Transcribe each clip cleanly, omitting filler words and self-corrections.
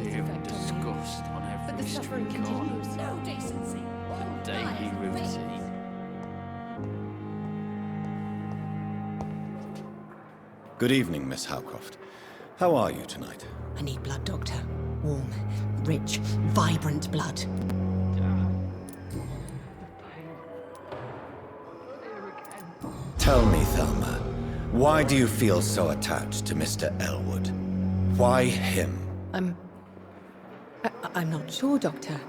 its effect on me. But the suffering continues. No decency. Daily routine. Good evening, Miss Howcroft. How are you tonight? I need blood, Doctor. Warm, rich, vibrant blood. Tell me, Thelma, why do you feel so attached to Mr. Elwood? Why him? I'm not sure, Doctor.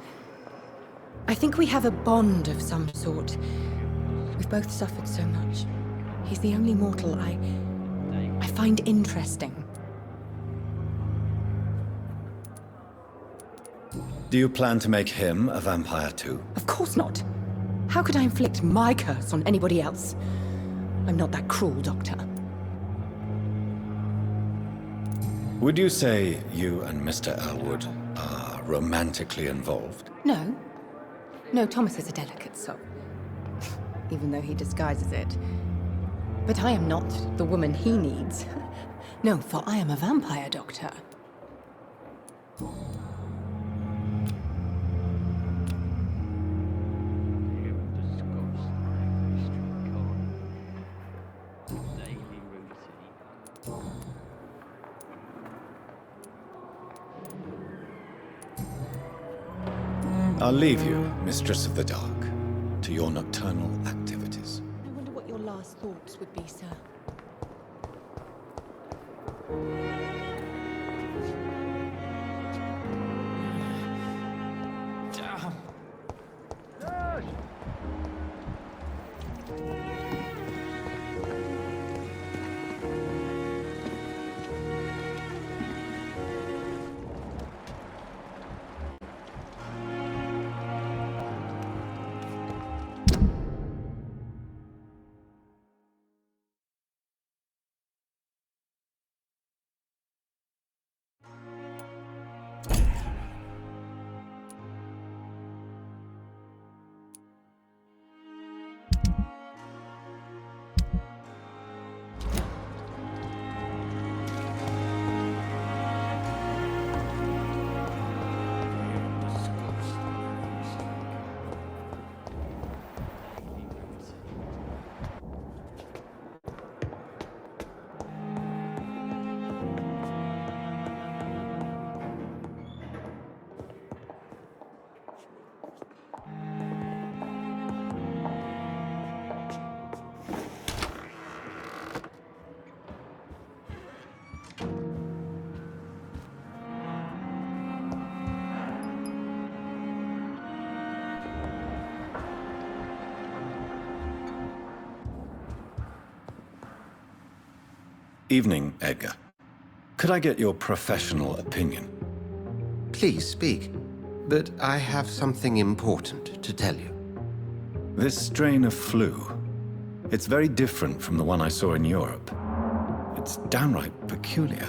I think we have a bond of some sort. We've both suffered so much. He's the only mortal I find interesting. Do you plan to make him a vampire too? Of course not. How could I inflict my curse on anybody else? I'm not that cruel, Doctor. Would you say you and Mr. Elwood are romantically involved? No. No, Thomas is a delicate soul. Even though he disguises it. But I am not the woman he needs. No, for I am a vampire, Doctor. I'll leave you, Mistress of the Dark, to your nocturnal activities. I wonder what your last thoughts would be, sir. Evening, Edgar. Could I get your professional opinion? Please speak, but I have something important to tell you. This strain of flu, it's very different from the one I saw in Europe. It's downright peculiar.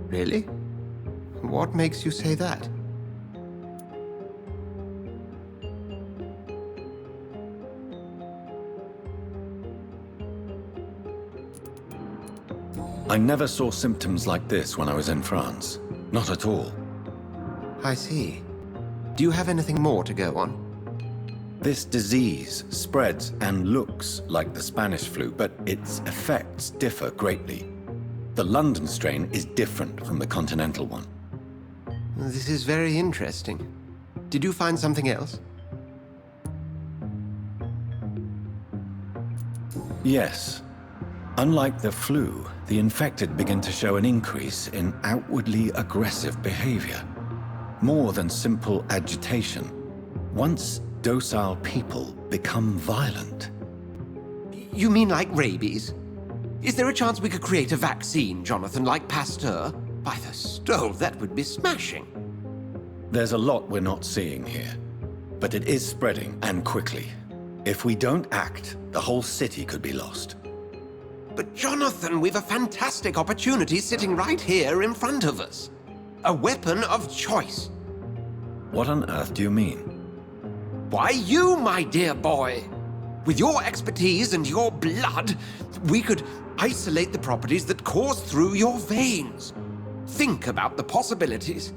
Really? What makes you say that? I never saw symptoms like this when I was in France. Not at all. I see. Do you have anything more to go on? This disease spreads and looks like the Spanish flu, but its effects differ greatly. The London strain is different from the continental one. This is very interesting. Did you find something else? Yes. Unlike the flu, the infected begin to show an increase in outwardly aggressive behavior. More than simple agitation. Once docile people become violent. You mean like rabies? Is there a chance we could create a vaccine, Jonathan, like Pasteur? By the stove, that would be smashing. There's a lot we're not seeing here. But it is spreading, and quickly. If we don't act, the whole city could be lost. But Jonathan, we've a fantastic opportunity sitting right here in front of us. A weapon of choice. What on earth do you mean? Why, you, my dear boy. With your expertise and your blood, we could isolate the properties that course through your veins. think about the possibilities.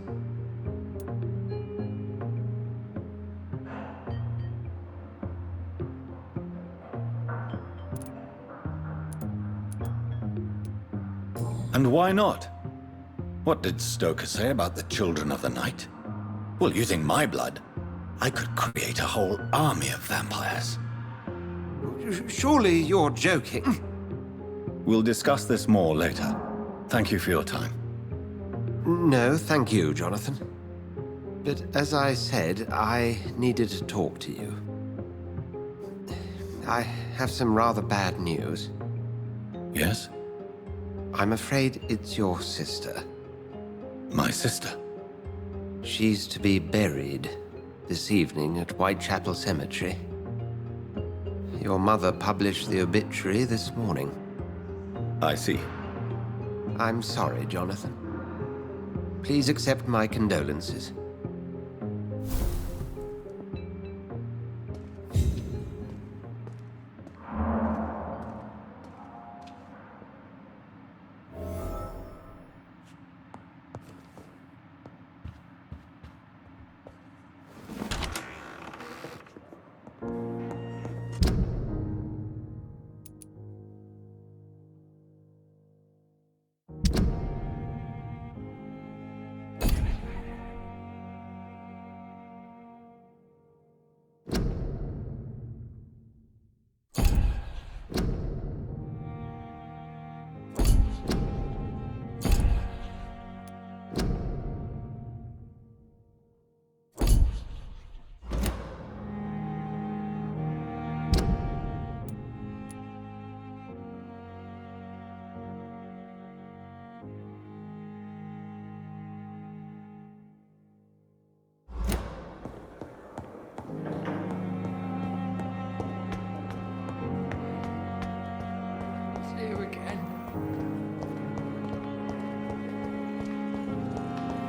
And why not? What did Stoker say about the Children of the Night? Well, using my blood, I could create a whole army of vampires. Surely you're joking. We'll discuss this more later. Thank you for your time. No, thank you, Jonathan. But as I said, I needed to talk to you. I have some rather bad news. Yes? I'm afraid it's your sister. My sister? She's to be buried this evening at Whitechapel Cemetery. Your mother published the obituary this morning. I see. I'm sorry, Jonathan. Please accept my condolences.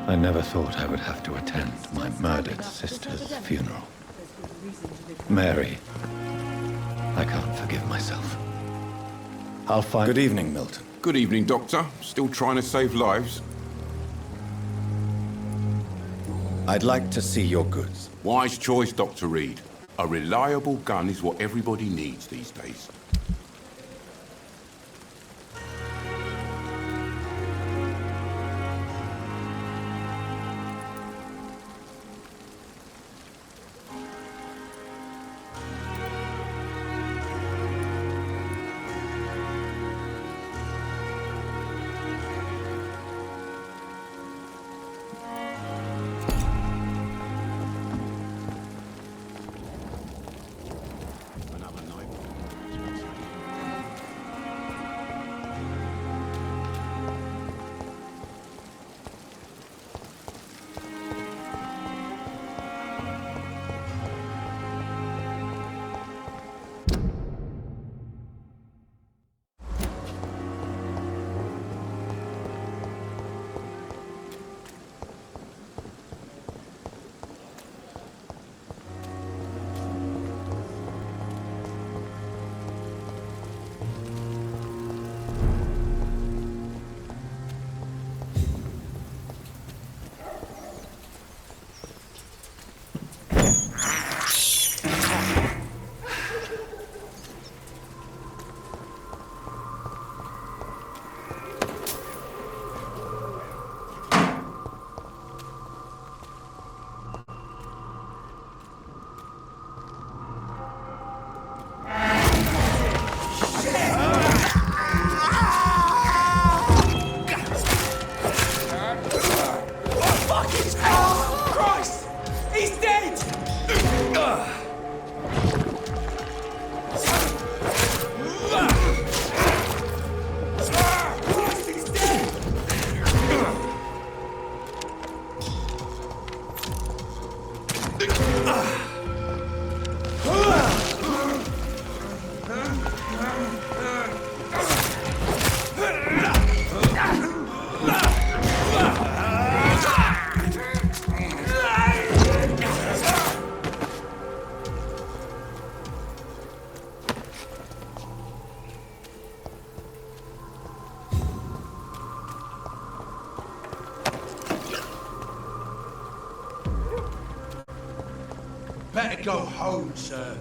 I never thought I would have to attend my murdered sister's funeral. Mary, I can't forgive myself. I'll find... Good evening, Milton. Good evening, Doctor. Still trying to save lives? I'd like to see your goods. Wise choice, Dr. Reed. A reliable gun is what everybody needs these days. better go home, sir.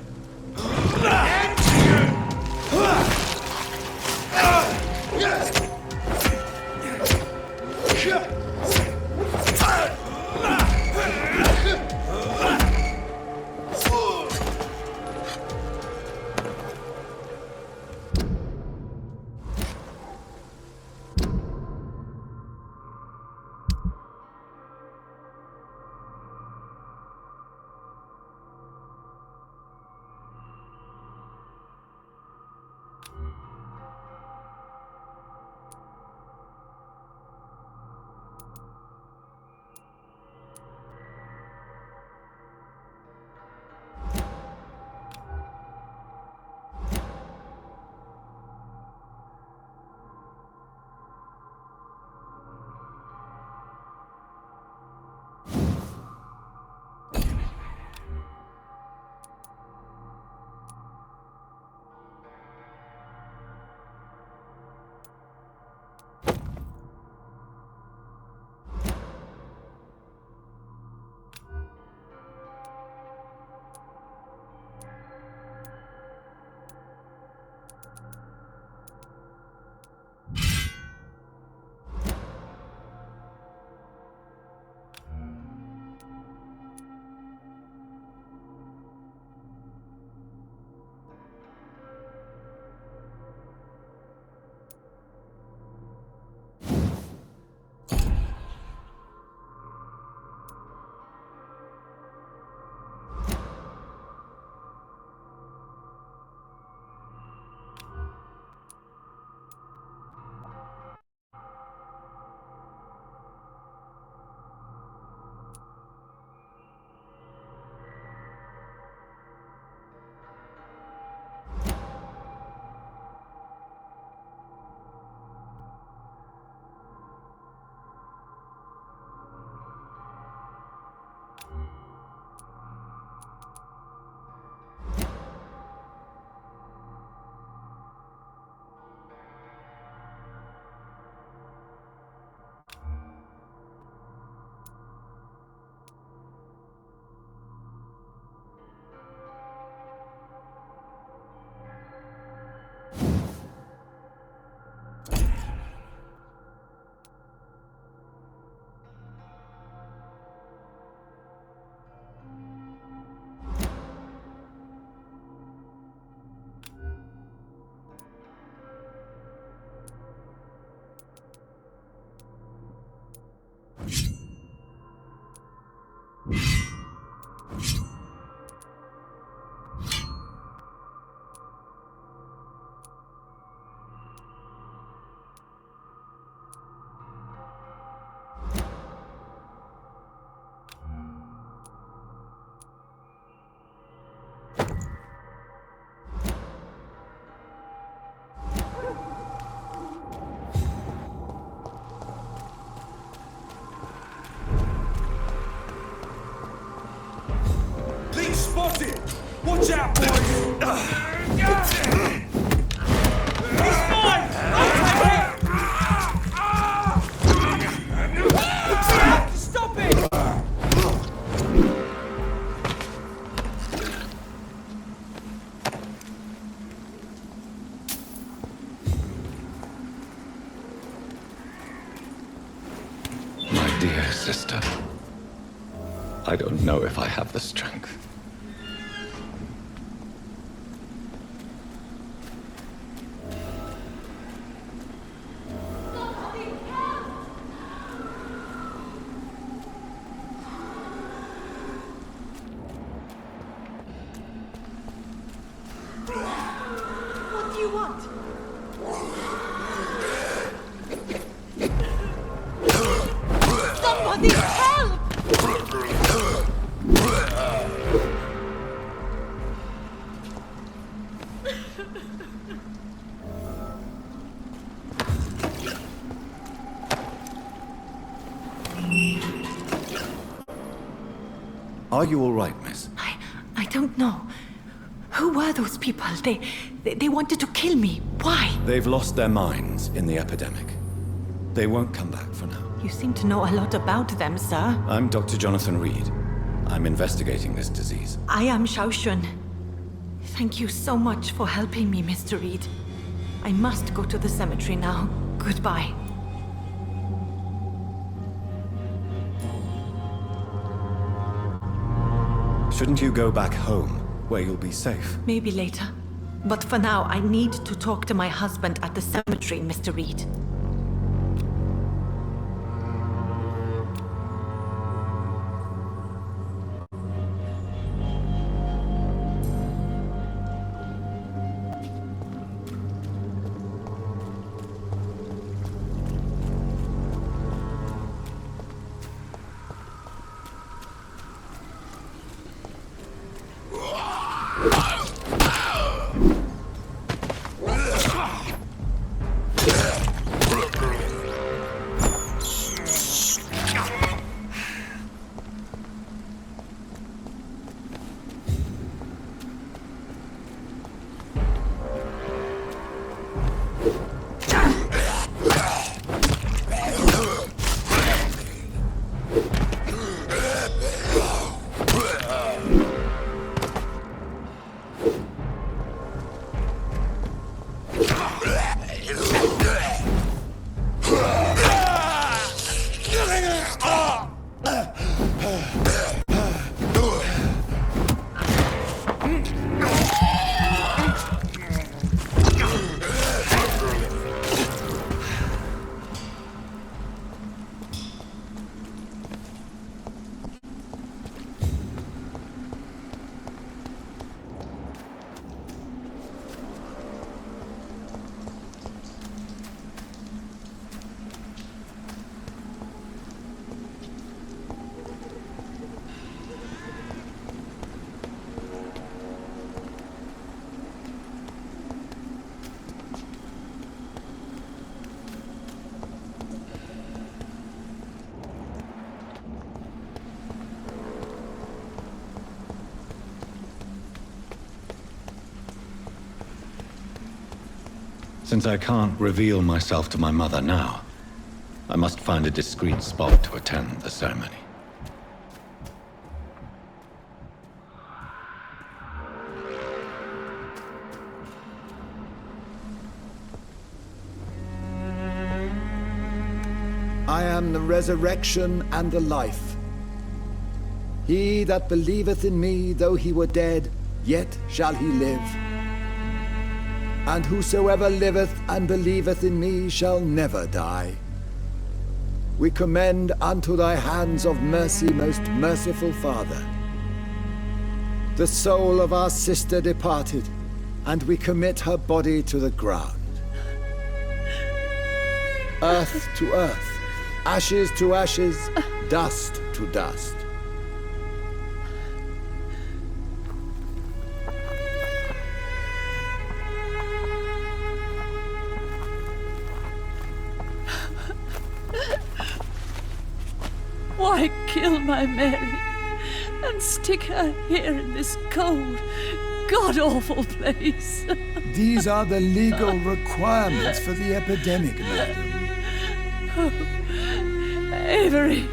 Spotted! Watch out, boys! He's mine! I'll take it! Stop it! My dear sister, I don't know if I have the strength. What do you want? Somebody help! Are you all right, miss? I don't know. Who were those people? They wanted to kill me. Why? They've lost their minds in the epidemic. They won't come back for now. You seem to know a lot about them, sir. I'm Dr. Jonathan Reed. I'm investigating this disease. I am Xiaoxun. Thank you so much for helping me, Mr. Reed. I must go to the cemetery now. Goodbye. Shouldn't you go back home, where you'll be safe? Maybe later. But for now, I need to talk to my husband at the cemetery, Mr. Reed. Since I can't reveal myself to my mother now, I must find a discreet spot to attend the ceremony. I am the resurrection and the life. He that believeth in me, though he were dead, yet shall he live. And whosoever liveth and believeth in me shall never die. We commend unto thy hands of mercy, most merciful Father, the soul of our sister departed, and we commit her body to the ground. Earth to earth, ashes to ashes, dust to dust. Why kill my Mary and stick her here in this cold, god-awful place? These are the legal requirements for the epidemic, madam. Oh, Avery,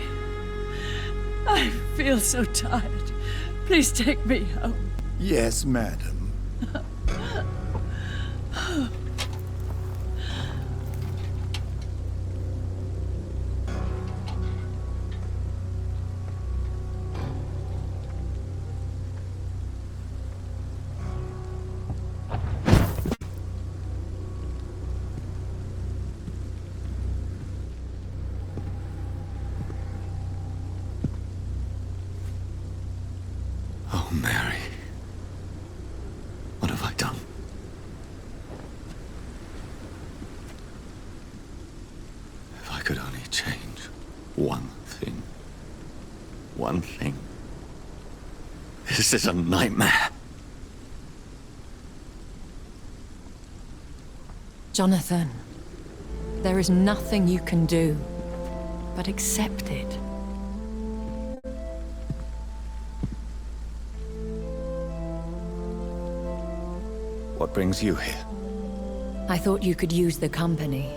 I feel so tired. Please take me home. Yes, madam. Oh, Mary. What have I done? If I could only change one thing. One thing. This is a nightmare. Jonathan, there is nothing you can do but accept it. What brings you here? I thought you could use the company.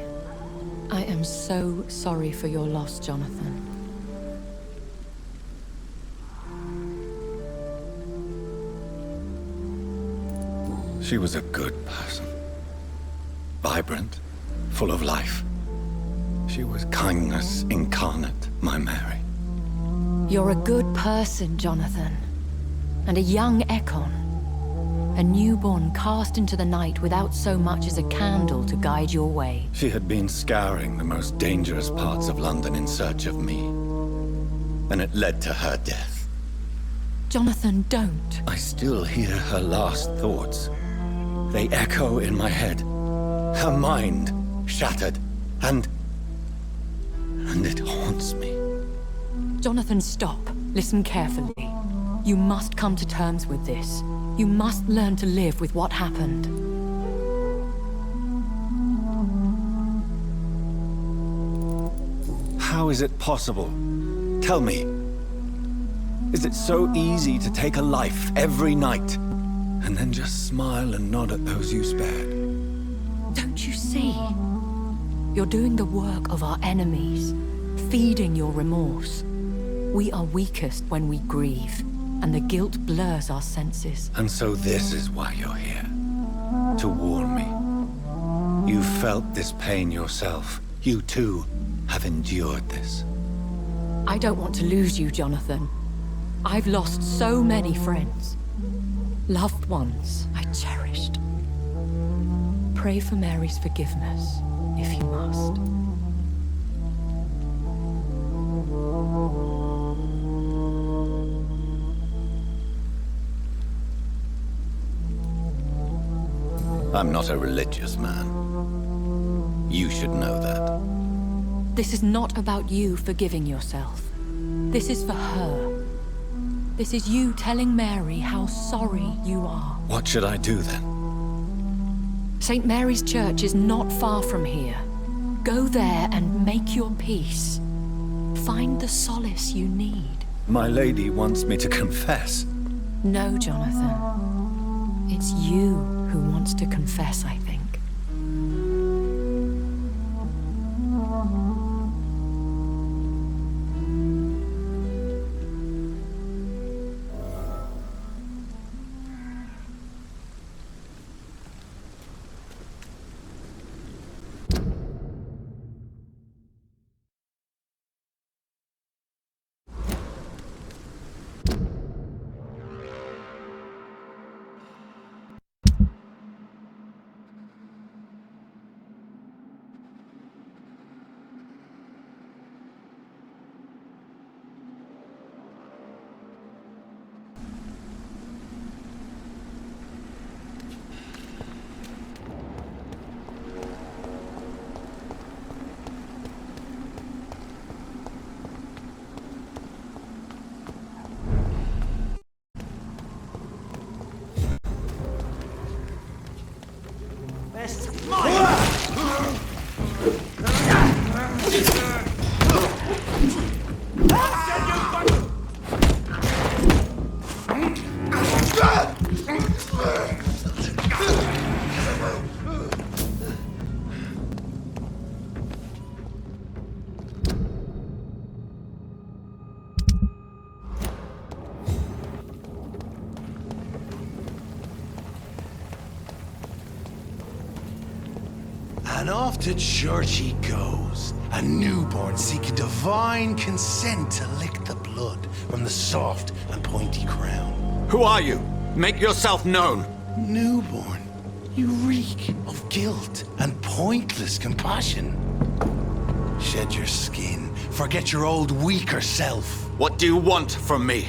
I am so sorry for your loss, Jonathan. She was a good person. Vibrant, full of life. She was kindness incarnate, my Mary. You're a good person, Jonathan. And a young Ekon. A newborn cast into the night without so much as a candle to guide your way. She had been scouring the most dangerous parts of London in search of me. And it led to her death. Jonathan, don't. I still hear her last thoughts. They echo in my head. Her mind shattered, and it haunts me. Jonathan, stop. Listen carefully. You must come to terms with this. You must learn to live with what happened. How is it possible? Tell me. Is it so easy to take a life every night, and then just smile and nod at those you spared? Don't you see? You're doing the work of our enemies, feeding your remorse. We are weakest when we grieve, and the guilt blurs our senses. And so this is why you're here. To warn me. You've felt this pain yourself. You too have endured this. I don't want to lose you, Jonathan. I've lost so many friends. Loved ones I cherished. Pray for Mary's forgiveness, if you must. I'm not a religious man. You should know that. This is not about you forgiving yourself. This is for her. This is you telling Mary how sorry you are. What should I do then? St. Mary's Church is not far from here. Go there and make your peace. Find the solace you need. My lady wants me to confess. No, Jonathan. It's you who wants to confess, I think. And off to church he goes, a newborn seeking divine consent to lick the blood from the soft and pointy crown. Who are you? Make yourself known. Newborn, you reek of guilt and pointless compassion. Shed your skin, forget your old weaker self. What do you want from me?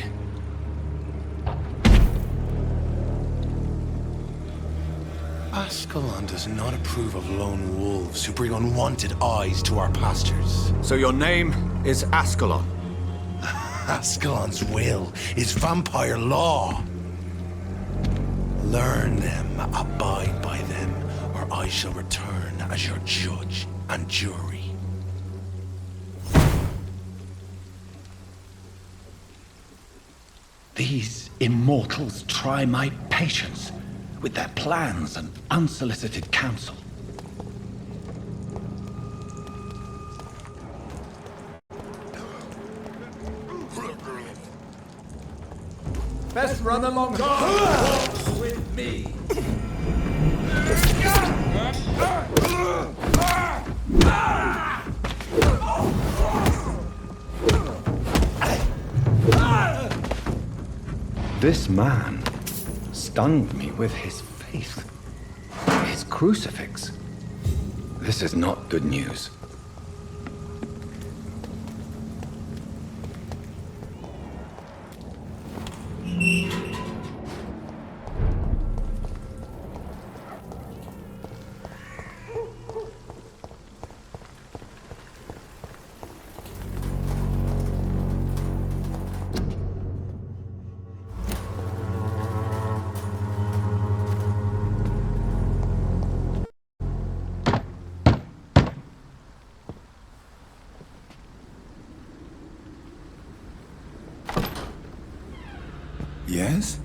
Ascalon does not approve of lone wolves who bring unwanted eyes to our pastures. So your name is Ascalon? Ascalon's will is vampire law. Learn them, abide by them, or I shall return as your judge and jury. These immortals try my patience with their plans and unsolicited counsel. Best run along with me. This man stunned me with his faith. His crucifix. This is not good news. Yes?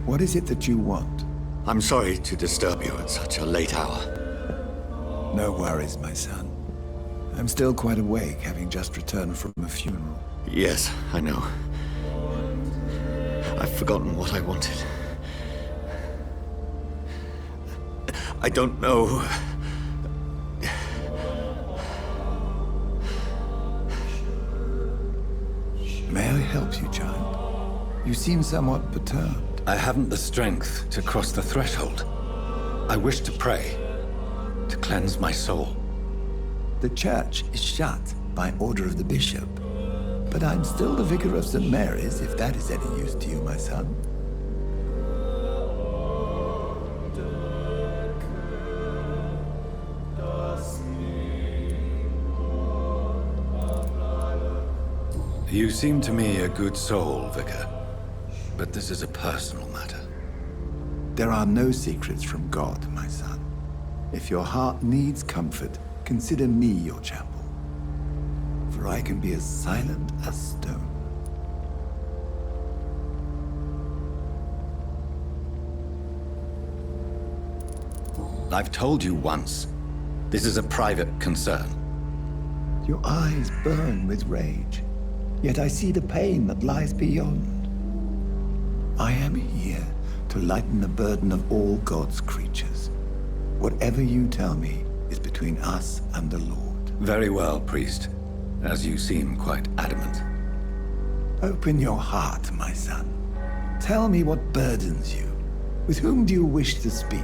What is it that you want? I'm sorry to disturb you at such a late hour. No worries, my son. I'm still quite awake, having just returned from a funeral. Yes, I know. I've forgotten what I wanted. I don't know. May I help you, child? You seem somewhat perturbed. I haven't the strength to cross the threshold. I wish to pray, to cleanse my soul. The church is shut by order of the bishop. But I'm still the vicar of St. Mary's, if that is any use to you, my son. You seem to me a good soul, Vicar. But this is a personal matter. There are no secrets from God, my son. If your heart needs comfort, consider me your chapel. For I can be as silent as stone. I've told you once, this is a private concern. Your eyes burn with rage, yet I see the pain that lies beyond. I am here to lighten the burden of all God's creatures. Whatever you tell me is between us and the Lord. Very well, priest, as you seem quite adamant. Open your heart, my son. Tell me what burdens you. With whom do you wish to speak?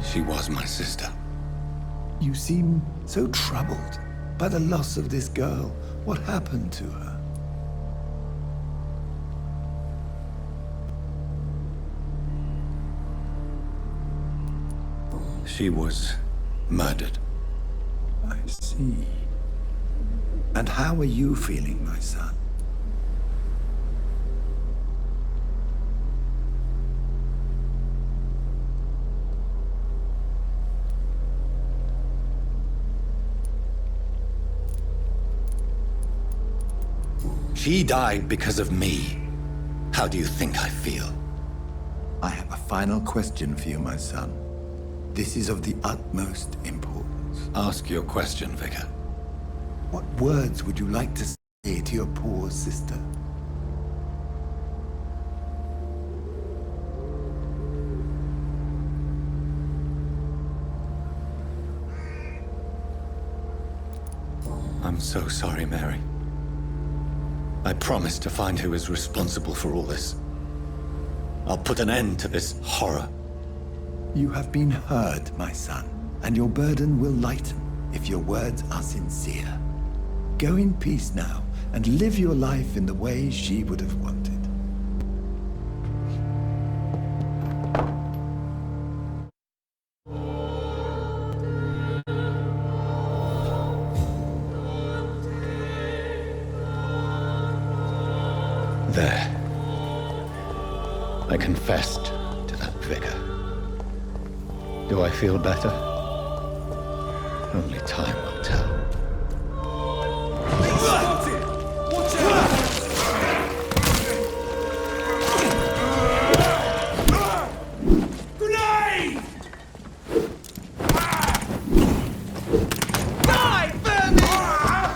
She was my sister. You seem so troubled by the loss of this girl. What happened to her? She was murdered. I see. And how are you feeling, my son? She died because of me. How do you think I feel? I have a final question for you, my son. This is of the utmost importance. Ask your question, Vicar. What words would you like to say to your poor sister? I'm so sorry, Mary. I promise to find who is responsible for all this. I'll put an end to this horror. You have been heard, my son, and your burden will lighten if your words are sincere. Go in peace now, and live your life in the way she would have wanted. There. I confessed to that vicar. Do I feel better? Only time will tell. Watch out! Grenade! Die, vermin!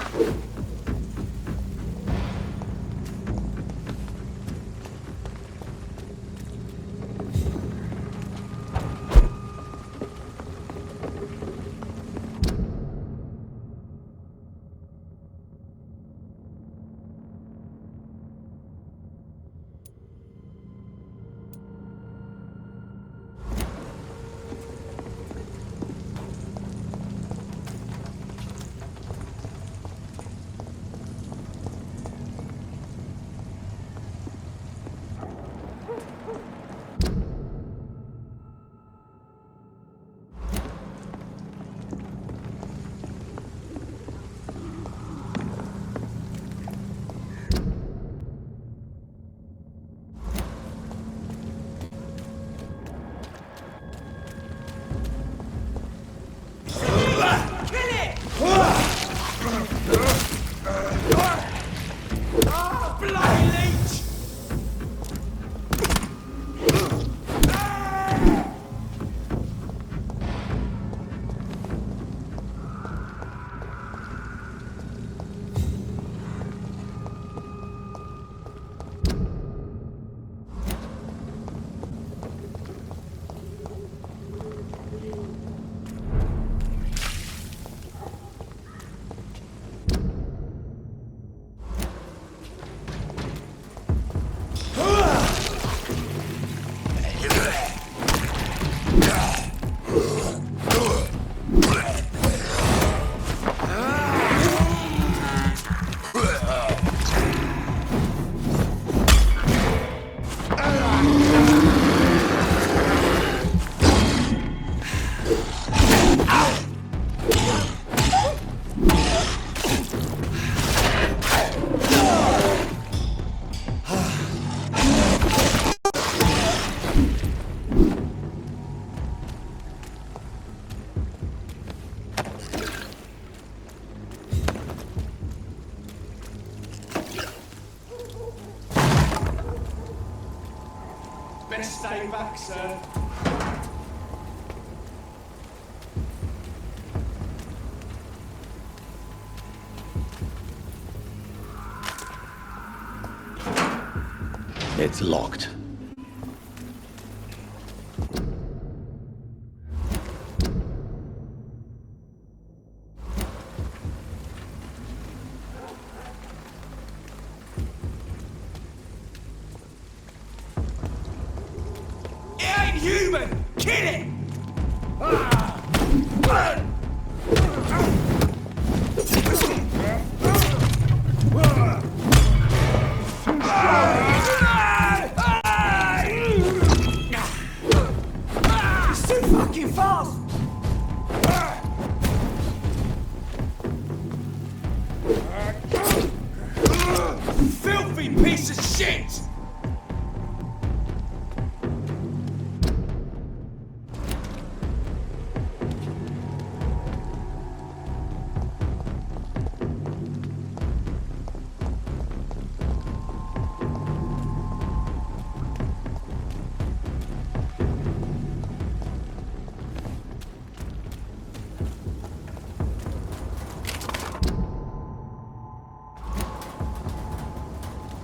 back, sir. It's locked. It ain't human! Kill it! It's too fucking fast! Filthy piece of shit!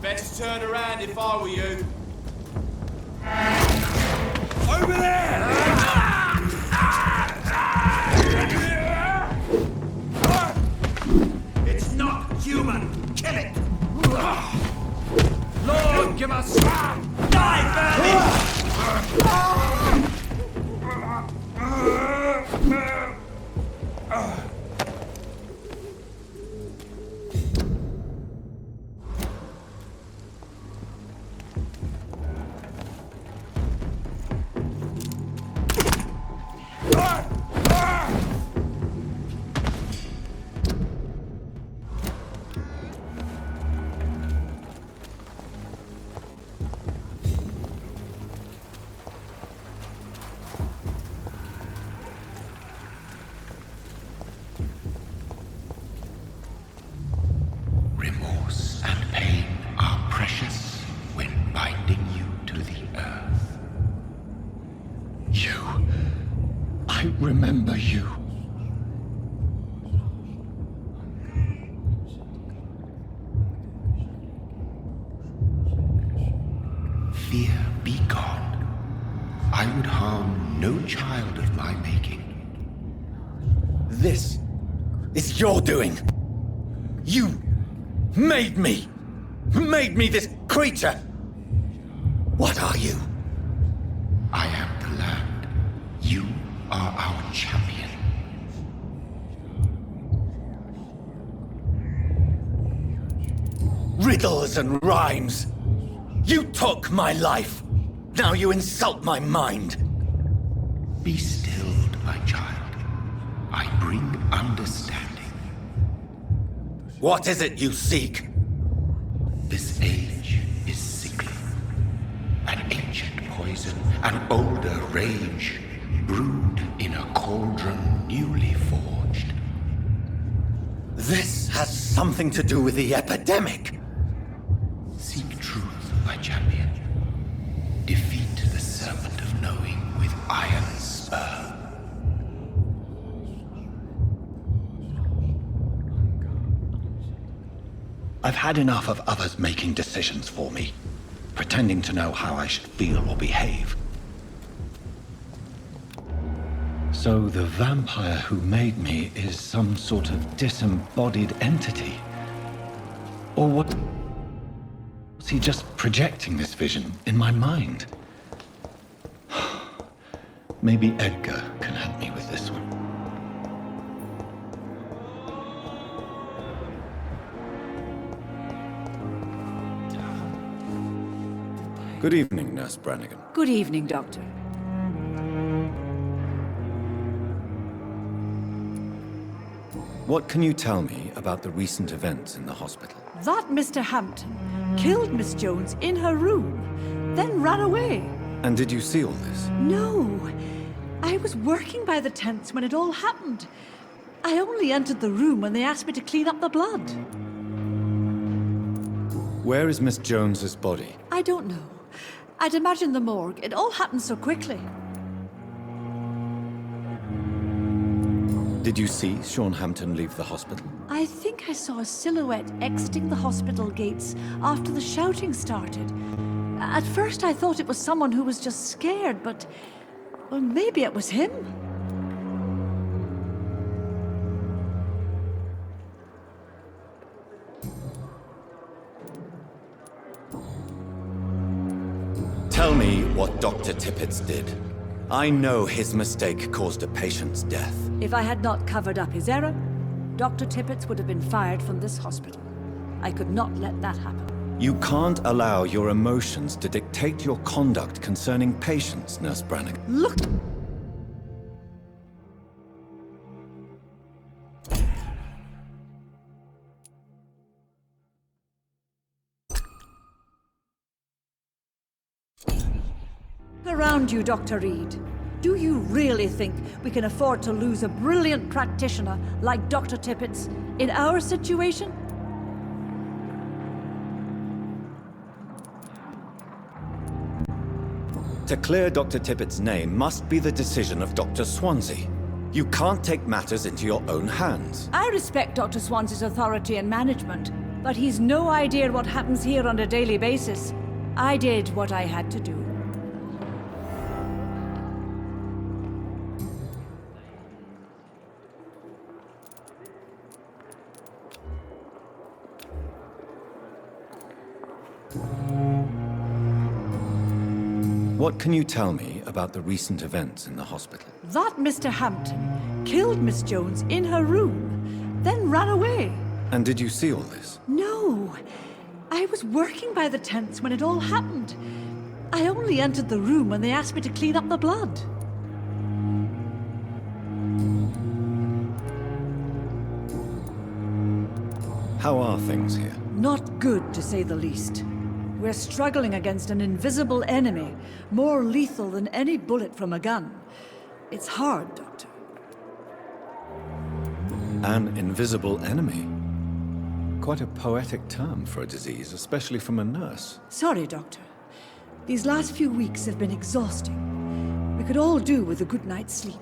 Best turn around if I were you. Over there! It's not human! Kill it! Lord, give us... Die, Remorse and pain are precious when binding you to the earth. You. I remember you. Fear be gone. I would harm no child of my making. This is your doing. You made me. Made me this creature. What are you? I am the land. You are our champion. Riddles and rhymes. You took my life. Now you insult my mind. Be stilled, my child. I bring understanding. What is it you seek? This age is sickly. An ancient poison, an older rage, brewed in a cauldron newly forged. This has something to do with the epidemic. Seek truth, my champion. Defeat the serpent of knowing with iron spur. I've had enough of others making decisions for me, pretending to know how I should feel or behave. So the vampire who made me is some sort of disembodied entity? Or what? Was he just projecting this vision in my mind? Maybe Edgar can help me with this one. Good evening, Nurse Brannigan. Good evening, Doctor. What can you tell me about the recent events in the hospital? That Mr. Hampton killed Miss Jones in her room, then ran away. And did you see all this? No. I was working by the tents when it all happened. I only entered the room when they asked me to clean up the blood. Where is Miss Jones's body? I don't know. I'd imagine the morgue. It all happened so quickly. Did you see Sean Hampton leave the hospital? I think I saw a silhouette exiting the hospital gates after the shouting started. At first I thought it was someone who was just scared, but... well, maybe it was him. Tell me what Dr. Tippett did. I know his mistake caused a patient's death. If I had not covered up his error, Dr. Tippett would have been fired from this hospital. I could not let that happen. You can't allow your emotions to dictate your conduct concerning patients, Nurse Brannigan. Look! Around you, Dr. Reed. Do you really think we can afford to lose a brilliant practitioner like Dr. Tippett's in our situation? To clear Dr. Tippett's name must be the decision of Dr. Swansea. You can't take matters into your own hands. I respect Dr. Swansea's authority and management, but he's no idea what happens here on a daily basis. I did what I had to do. What can you tell me about the recent events in the hospital? That Mr. Hampton killed Miss Jones in her room, then ran away. And did you see all this? No. I was working by the tents when it all happened. I only entered the room when they asked me to clean up the blood. How are things here? Not good, to say the least. We're struggling against an invisible enemy, more lethal than any bullet from a gun. It's hard, Doctor. An invisible enemy? Quite a poetic term for a disease, especially from a nurse. Sorry, Doctor. These last few weeks have been exhausting. We could all do with a good night's sleep.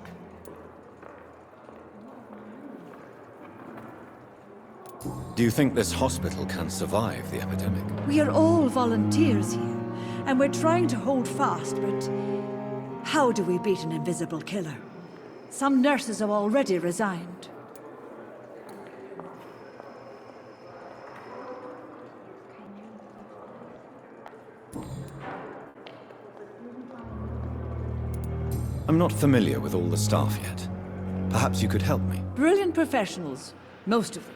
Do you think this hospital can survive the epidemic? We are all volunteers here, and we're trying to hold fast, but how do we beat an invisible killer? Some nurses have already resigned. I'm not familiar with all the staff yet. Perhaps you could help me. Brilliant professionals, most of them.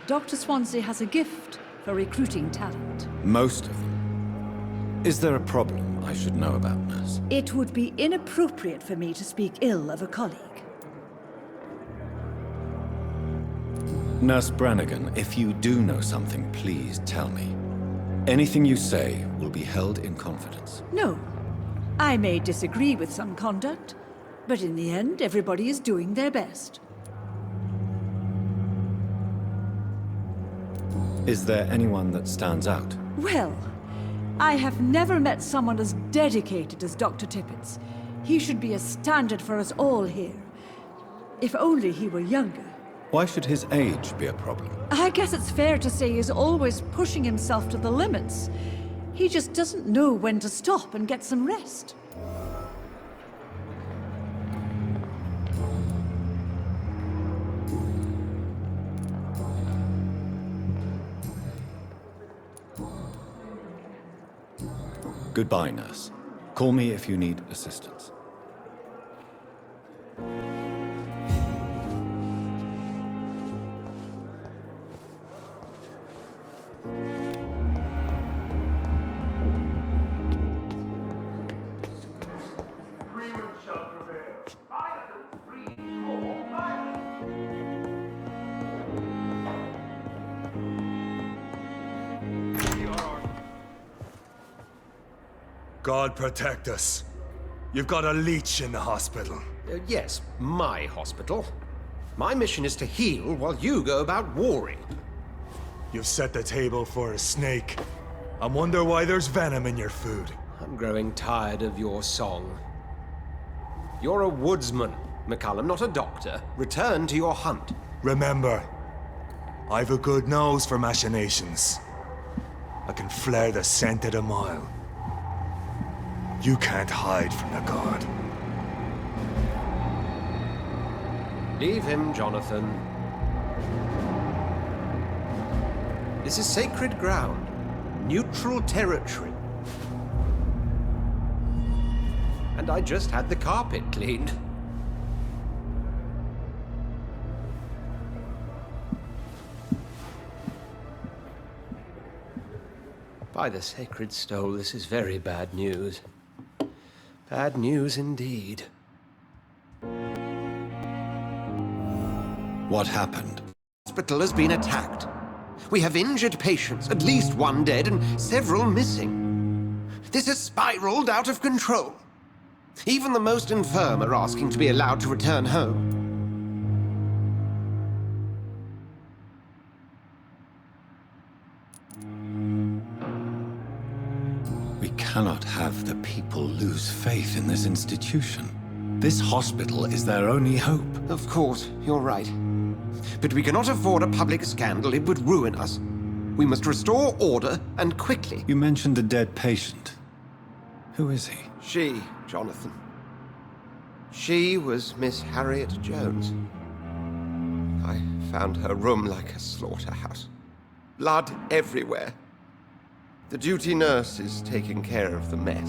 Dr. Swansea has a gift for recruiting talent. Most of them. Is there a problem I should know about, Nurse? It would be inappropriate for me to speak ill of a colleague. Nurse Brannigan, if you do know something, please tell me. Anything you say will be held in confidence. No. I may disagree with some conduct, but in the end, everybody is doing their best. Is there anyone that stands out? Well, I have never met someone as dedicated as Dr. Tippett's. He should be a standard for us all here. If only he were younger. Why should his age be a problem? I guess it's fair to say he's always pushing himself to the limits. He just doesn't know when to stop and get some rest. Goodbye, Nurse. Call me if you need assistance. God protect us. You've got a leech in the hospital. Yes, my hospital. My mission is to heal while you go about warring. You've set the table for a snake. I wonder why there's venom in your food. I'm growing tired of your song. You're a woodsman, McCallum, not a doctor. Return to your hunt. Remember, I've a good nose for machinations. I can flare the scent at a mile. You can't hide from the god. Leave him, Jonathan. This is sacred ground. Neutral territory. And I just had the carpet cleaned. By the sacred stole, this is very bad news. Bad news indeed. What happened? The hospital has been attacked. We have injured patients, at least one dead and several missing. This has spiraled out of control. Even the most infirm are asking to be allowed to return home. We cannot have the people lose faith in this institution. This hospital is their only hope. Of course, you're right. But we cannot afford a public scandal. It would ruin us. We must restore order, and quickly. You mentioned a dead patient. Who is he? She, Jonathan. She was Miss Harriet Jones. I found her room like a slaughterhouse. Blood everywhere. The duty nurse is taking care of the mess.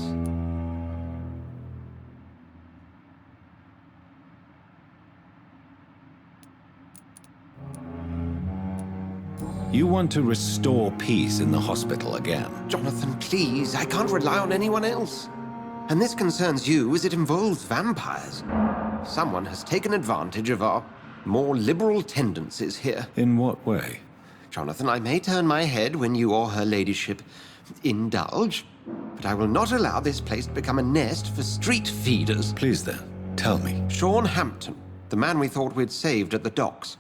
You want to restore peace in the hospital again? Jonathan, please, I can't rely on anyone else. And this concerns you as it involves vampires. Someone has taken advantage of our more liberal tendencies here. In what way? Jonathan, I may turn my head when you or her ladyship indulge, but I will not allow this place to become a nest for street feeders. Please then, tell me. Sean Hampton, the man we thought we'd saved at the docks.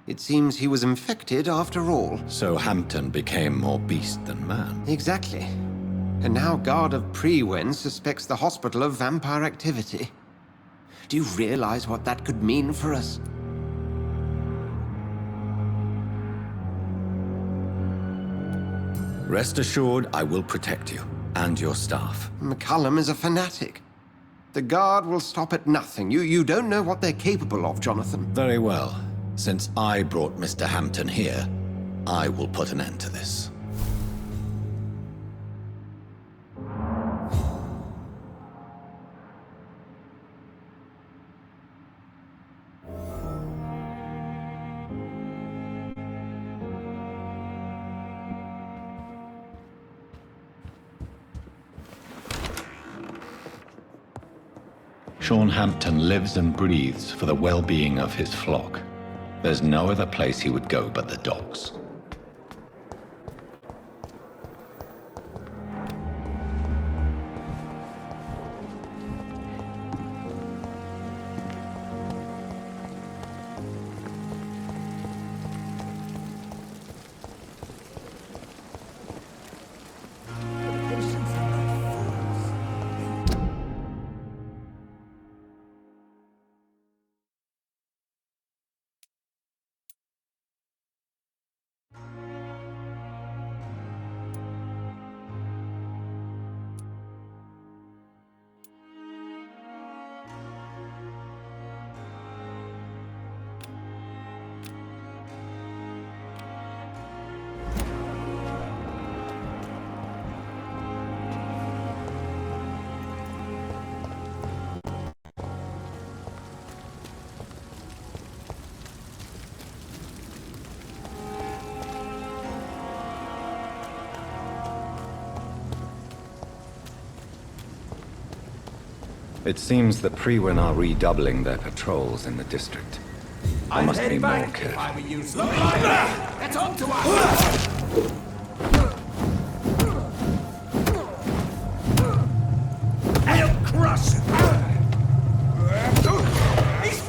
It seems he was infected after all. So Hampton became more beast than man. Exactly. And now Guard of Prewen suspects the hospital of vampire activity. Do you realize what that could mean for us? Rest assured, I will protect you, and your staff. McCallum is a fanatic. The Guard will stop at nothing. You don't know what they're capable of, Jonathan. Very well. Since I brought Mr. Hampton here, I will put an end to this. Sean Hampton lives and breathes for the well-being of his flock. There's no other place he would go but the docks. It seems the Prewen are redoubling their patrols in the district. I must be more careful. Get on to us! I'll crush it! He's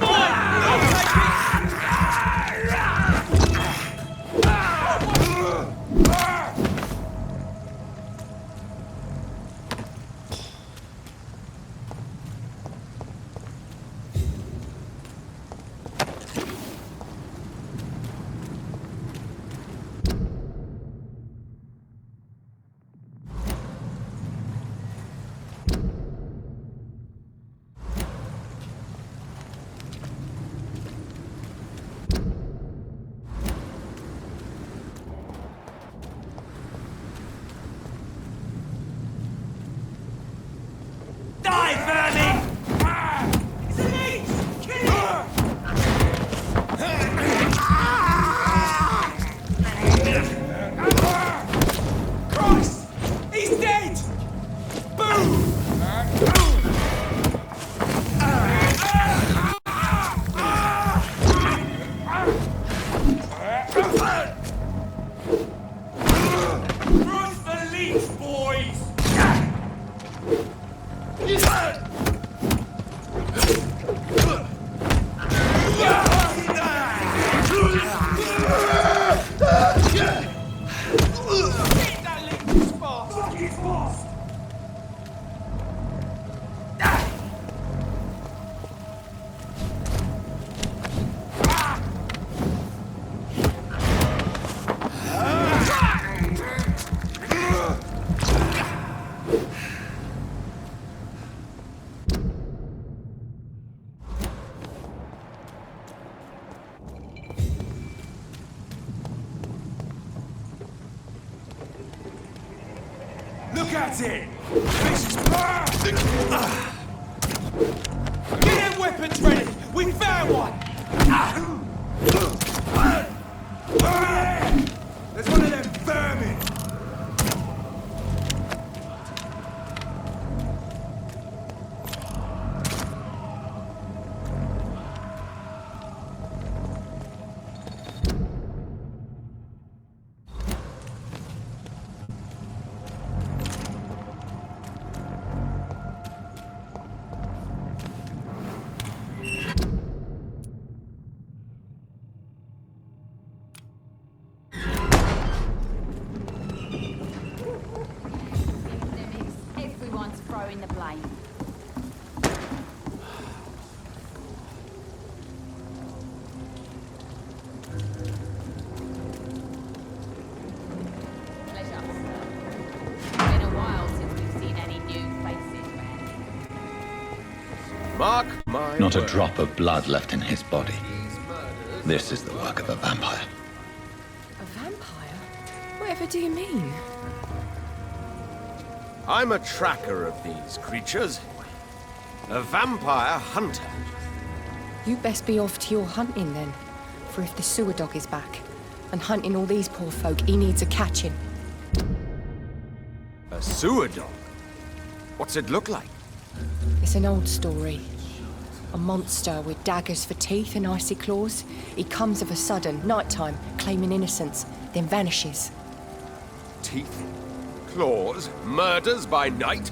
Look at it! This is Get them weapons ready! We found one! There's one of them vermin! Everyone's throwing the blame. Pleasure, sir. Been a while since we've seen any new faces around. Mark my Not a word. drop of blood left in his body. This is the work of a vampire. A vampire? Whatever do you mean? I'm a tracker of these creatures. A vampire hunter. You best be off to your hunting then. For if the sewer dog is back and hunting all these poor folk, he needs a catching. A sewer dog? What's it look like? It's an old story. A monster with daggers for teeth and icy claws. He comes of a sudden, nighttime, claiming innocence, then vanishes. Teeth, claws, murders by night?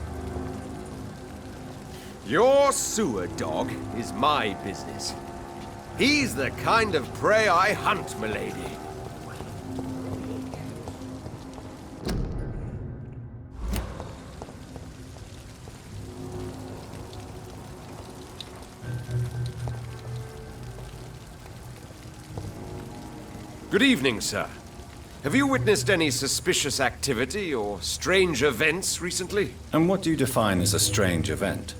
Your sewer dog is my business. He's the kind of prey I hunt, milady. Good evening, sir. Have you witnessed any suspicious activity or strange events recently? And what do you define as a strange event?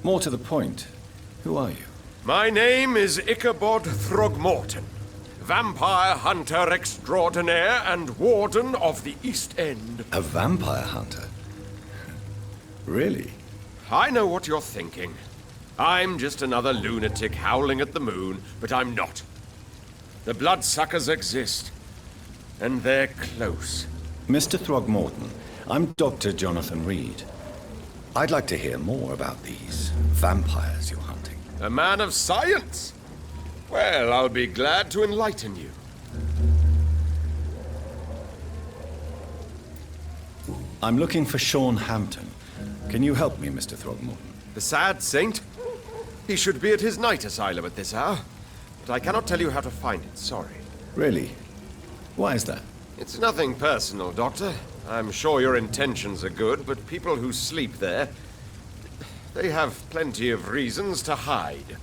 More to the point, who are you? My name is Ichabod Throgmorton, vampire hunter extraordinaire and warden of the East End. A vampire hunter? Really? I know what you're thinking. I'm just another lunatic howling at the moon, but I'm not. The bloodsuckers exist, and they're close. Mr. Throgmorton, I'm Dr. Jonathan Reed. I'd like to hear more about these vampires you're hunting. A man of science? Well, I'll be glad to enlighten you. I'm looking for Sean Hampton. Can you help me, Mr. Throgmorton? The sad saint? He should be at his night asylum at this hour. But I cannot tell you how to find it, sorry. Really? Why is that? It's nothing personal, Doctor. I'm sure your intentions are good, but people who sleep there, they have plenty of reasons to hide.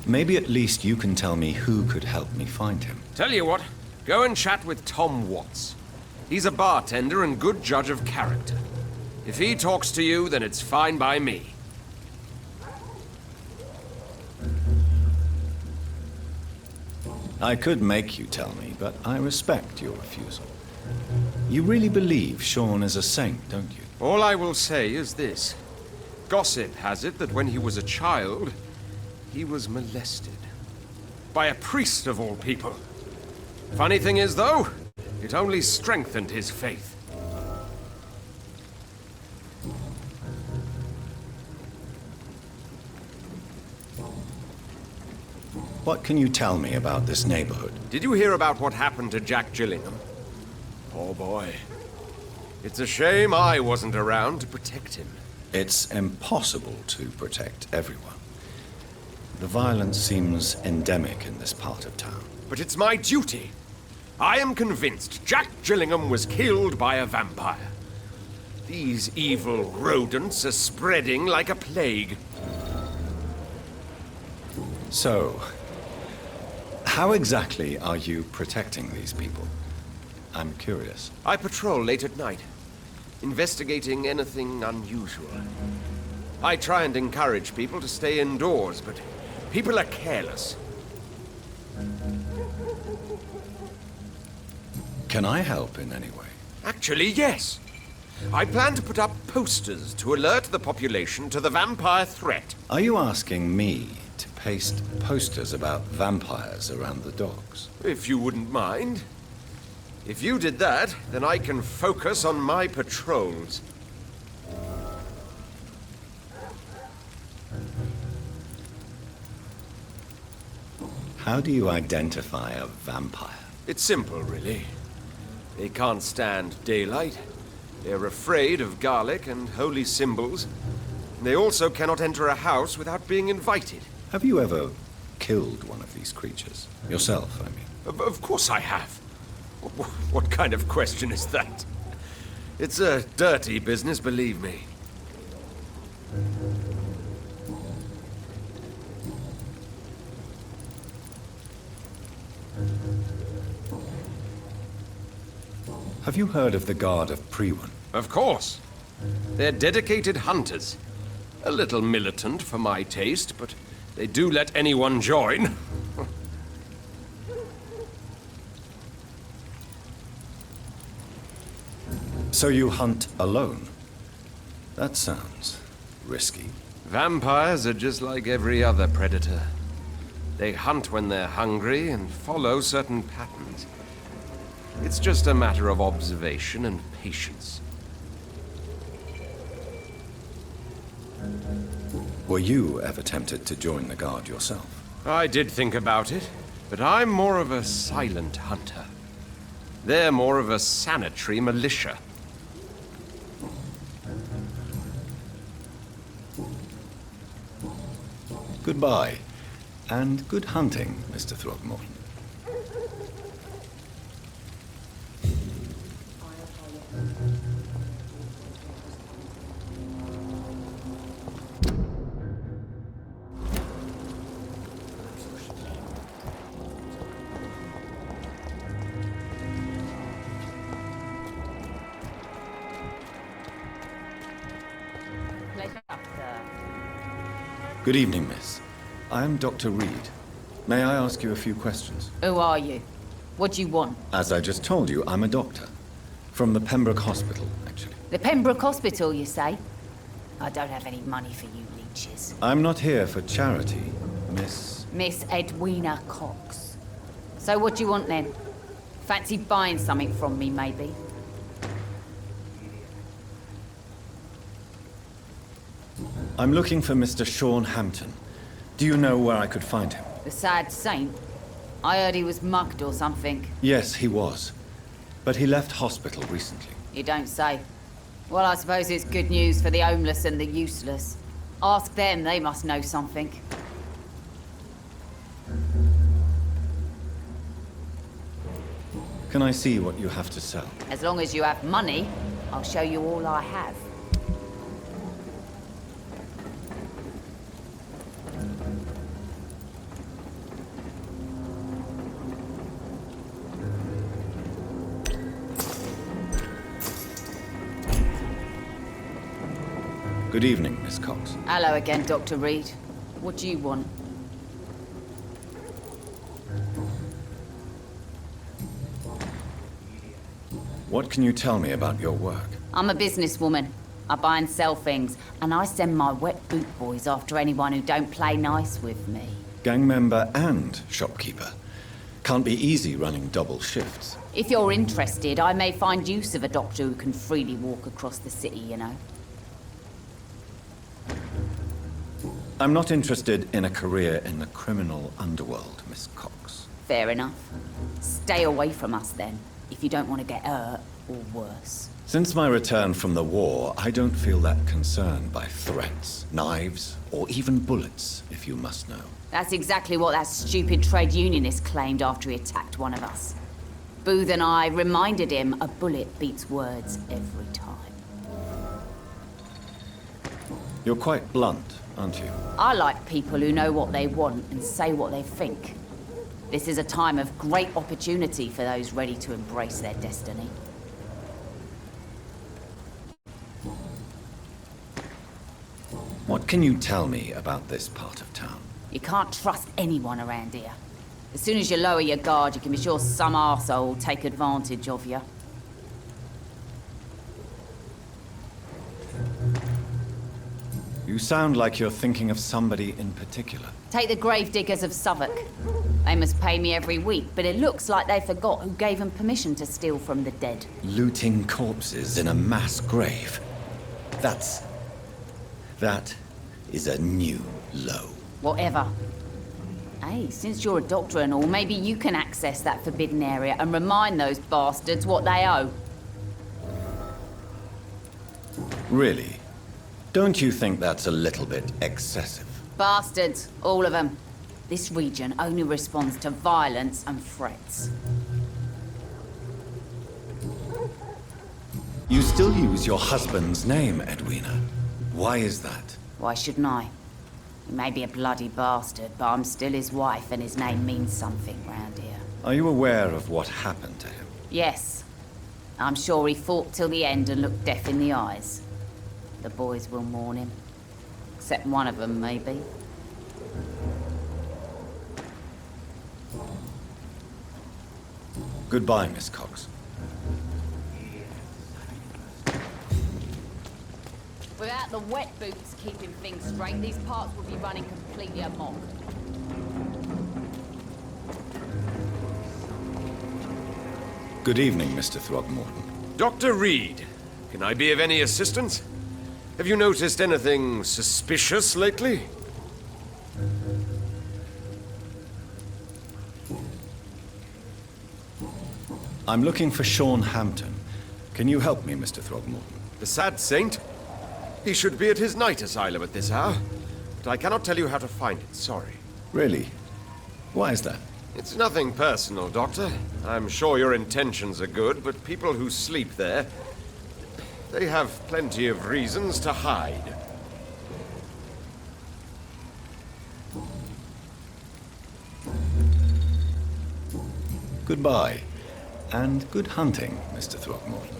Maybe at least you can tell me who could help me find him. Tell you what, go and chat with Tom Watts. He's a bartender and good judge of character. If he talks to you, then it's fine by me. I could make you tell me, but I respect your refusal. You really believe Sean is a saint, don't you? All I will say is this. Gossip has it that when he was a child, he was molested. By a priest of all people. Funny thing is, though, it only strengthened his faith. What can you tell me about this neighborhood? Did you hear about what happened to Jack Gillingham? Oh boy. It's a shame I wasn't around to protect him. It's impossible to protect everyone. The violence seems endemic in this part of town. But it's my duty. I am convinced Jack Gillingham was killed by a vampire. These evil rodents are spreading like a plague. So, how exactly are you protecting these people? I'm curious. I patrol late at night, investigating anything unusual. I try and encourage people to stay indoors, but people are careless. Can I help in any way? Actually, yes. I plan to put up posters to alert the population to the vampire threat. Are you asking me to paste posters about vampires around the docks? If you wouldn't mind. If you did that, then I can focus on my patrols. How do you identify a vampire? It's simple, really. They can't stand daylight. They're afraid of garlic and holy symbols. They also cannot enter a house without being invited. Have you ever killed one of these creatures? Yourself, I mean. Of course I have. What kind of question is that? It's a dirty business, believe me. Have you heard of the Guard of Priwen? Of course. They're dedicated hunters. A little militant for my taste, but they do let anyone join. So you hunt alone? That sounds risky. Vampires are just like every other predator. They hunt when they're hungry and follow certain patterns. It's just a matter of observation and patience. Were you ever tempted to join the Guard yourself? I did think about it, but I'm more of a silent hunter. They're more of a sanitary militia. Goodbye, and good hunting, Mr. Throgmorton. Good evening, miss. I'm Dr. Reed. May I ask you a few questions? Who are you? What do you want? As I just told you, I'm a doctor. From the Pembroke Hospital, actually. The Pembroke Hospital, you say? I don't have any money for you leeches. I'm not here for charity, miss. Miss Edwina Cox. So what do you want then? Fancy buying something from me, maybe? I'm looking for Mr. Sean Hampton. Do you know where I could find him? The sad saint? I heard he was mugged or something. Yes, he was. But he left hospital recently. You don't say. Well, I suppose it's good news for the homeless and the useless. Ask them, they must know something. Can I see what you have to sell? As long as you have money, I'll show you all I have. Good evening, Miss Cox. Hello again, Dr. Reed. What do you want? What can you tell me about your work? I'm a businesswoman. I buy and sell things, and I send my wet boot boys after anyone who don't play nice with me. Gang member and shopkeeper. Can't be easy running double shifts. If you're interested, I may find use of a doctor who can freely walk across the city, you know. I'm not interested in a career in the criminal underworld, Miss Cox. Fair enough. Stay away from us then, if you don't want to get hurt or worse. Since my return from the war, I don't feel that concerned by threats, knives, or even bullets, if you must know. That's exactly what that stupid trade unionist claimed after he attacked one of us. Booth and I reminded him a bullet beats words every time. You're quite blunt, aren't you? I like people who know what they want and say what they think. This is a time of great opportunity for those ready to embrace their destiny. What can you tell me about this part of town? You can't trust anyone around here. As soon as you lower your guard, you can be sure some arsehole will take advantage of you. You sound like you're thinking of somebody in particular. Take the gravediggers of Southwark. They must pay me every week, but it looks like they forgot who gave them permission to steal from the dead. Looting corpses in a mass grave. That is a new low. Whatever. Hey, since you're a doctor and all, maybe you can access that forbidden area and remind those bastards what they owe. Really? Don't you think that's a little bit excessive? Bastards, all of them. This region only responds to violence and threats. You still use your husband's name, Edwina. Why is that? Why shouldn't I? He may be a bloody bastard, but I'm still his wife and his name means something round here. Are you aware of what happened to him? Yes. I'm sure he fought till the end and looked death in the eyes. The boys will mourn him. Except one of them, maybe. Goodbye, Miss Cox. Without the wet boots keeping things straight, these parts would be running completely amok. Good evening, Mr. Throgmorton. Dr. Reed, can I be of any assistance? Have you noticed anything suspicious lately? I'm looking for Sean Hampton. Can you help me, Mr. Throgmorton? The sad saint? He should be at his night asylum at this hour, but I cannot tell you how to find it, sorry. Really? Why is that? It's nothing personal, Doctor. I'm sure your intentions are good, but people who sleep there, they have plenty of reasons to hide. Goodbye, and good hunting, Mr. Throgmorton.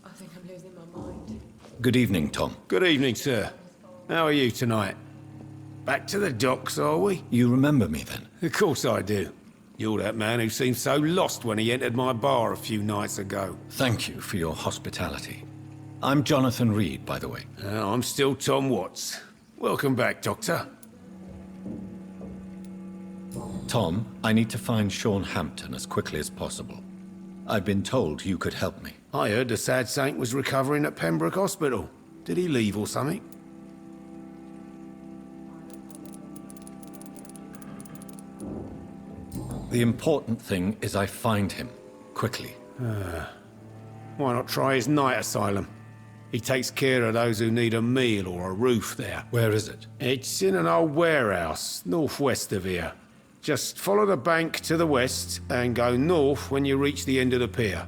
I think I'm losing my mind. Good evening, Tom. Good evening, sir. How are you tonight? Back to the docks, are we? You remember me then? Of course I do. You're that man who seemed so lost when he entered my bar a few nights ago. Thank you for your hospitality. I'm Jonathan Reed, by the way. I'm still Tom Watts. Welcome back, Doctor. Tom, I need to find Sean Hampton as quickly as possible. I've been told you could help me. I heard the sad saint was recovering at Pembroke Hospital. Did he leave or something? The important thing is I find him, quickly. Why not try his night asylum? He takes care of those who need a meal or a roof there. Where is it? It's in an old warehouse, northwest of here. Just follow the bank to the west and go north when you reach the end of the pier.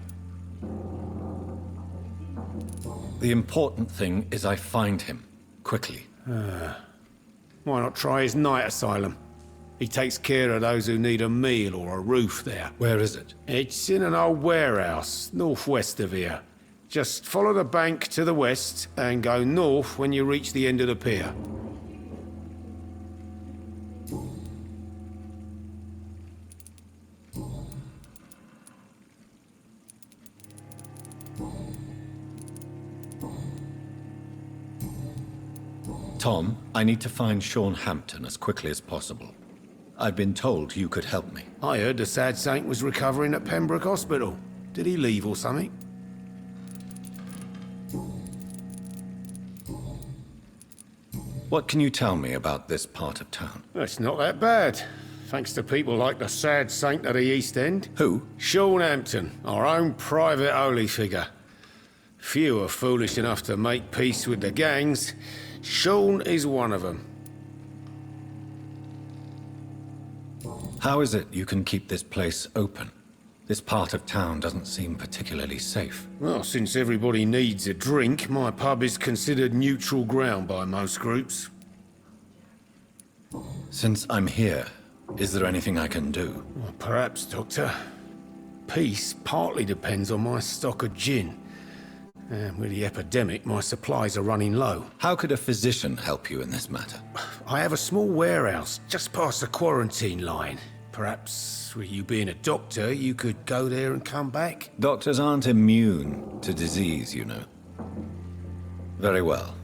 The important thing is I find him, quickly. Why not try his night asylum? He takes care of those who need a meal or a roof there. Where is it? It's in an old warehouse, northwest of here. Just follow the bank to the west and go north when you reach the end of the pier. Tom, I need to find Sean Hampton as quickly as possible. I've been told you could help me. I heard the sad saint was recovering at Pembroke Hospital. Did he leave or something? What can you tell me about this part of town? It's not that bad. Thanks to people like the sad saint of the East End. Who? Sean Hampton, our own private holy figure. Few are foolish enough to make peace with the gangs. Sean is one of them. How is it you can keep this place open? This part of town doesn't seem particularly safe. Well, since everybody needs a drink, my pub is considered neutral ground by most groups. Since I'm here, Is there anything I can do? Well, perhaps, Doctor. Peace partly depends on my stock of gin. And with the epidemic, my supplies are running low. How could a physician help you in this matter? I have a small warehouse just past the quarantine line. Perhaps, with you being a doctor, you could go there and come back? Doctors aren't immune to disease, you know. Very well.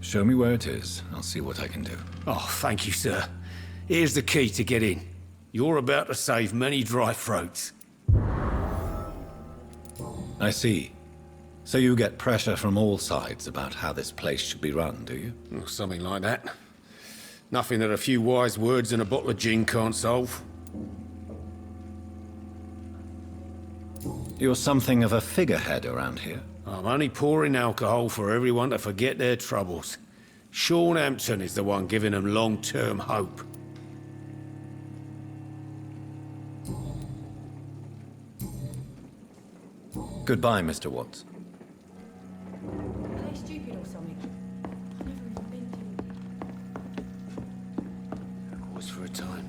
Show me where it is. I'll see what I can do. Oh, thank you, sir. Here's the key to get in. You're about to save many dry throats. I see. So you get pressure from all sides about how this place should be run, do you? Well, something like that. Nothing that a few wise words and a bottle of gin can't solve. You're something of a figurehead around here. I'm only pouring alcohol for everyone to forget their troubles. Sean Hampton is the one giving them long-term hope. Goodbye, Mr. Watts. Are they stupid or something? I've never even been to... It was for a time.